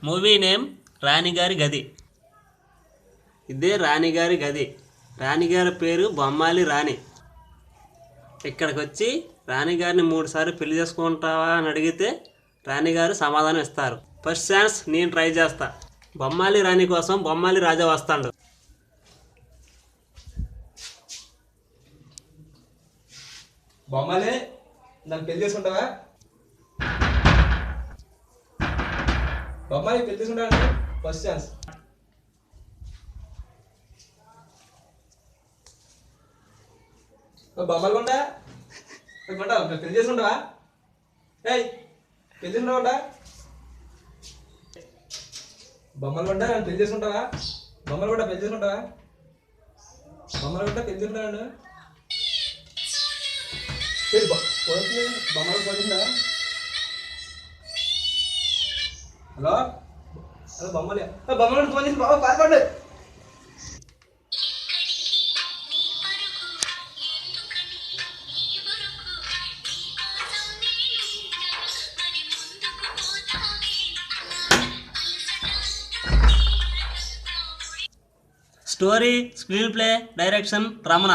Movie name రాణిగారి గది. ఇదే రాణిగారి గది. రాణిగారి పేరు బొమ్మాలి రాణి. ఇక్కడికి వచ్చి రాణిగారిని 3 సార్లు పెళ్లి చేసుకుంటావా అని అడిగితే రాణిగారు సమాధానం ఇస్తారు. ఫస్ట్ ఛాన్స్ నేను ట్రై చేస్తా. బొమ్మాలి రాణి కోసం బొమ్మాలి రాజా వస్తాడు. బొమ్మాలి నన్ను పెళ్లి చేసుకుంటావా? బొమ్మాలి పెళ్లి చేసుకుంటావా? First chance. బొమ్మలు కొంటా కొంటావు, పెళ్లి చేసుకుంటావా? ఏయ్ పెళ్లి చేసుకుంటావా? బొమ్మలు కొంటా నన్ను పెళ్లి చేసుకుంటావా? బొమ్మలు కొంటా పెళ్లి చేసుకుంటావా? బొమ్మలు కొంటా పెళ్లి చేసుకుంటాను. బొమ్మలు పోతుందా? హలో హలో బొమ్మలు బొమ్మలు ఫోన్ చేసి బాబా పాల్పండి. Story, screenplay, direction Ramana.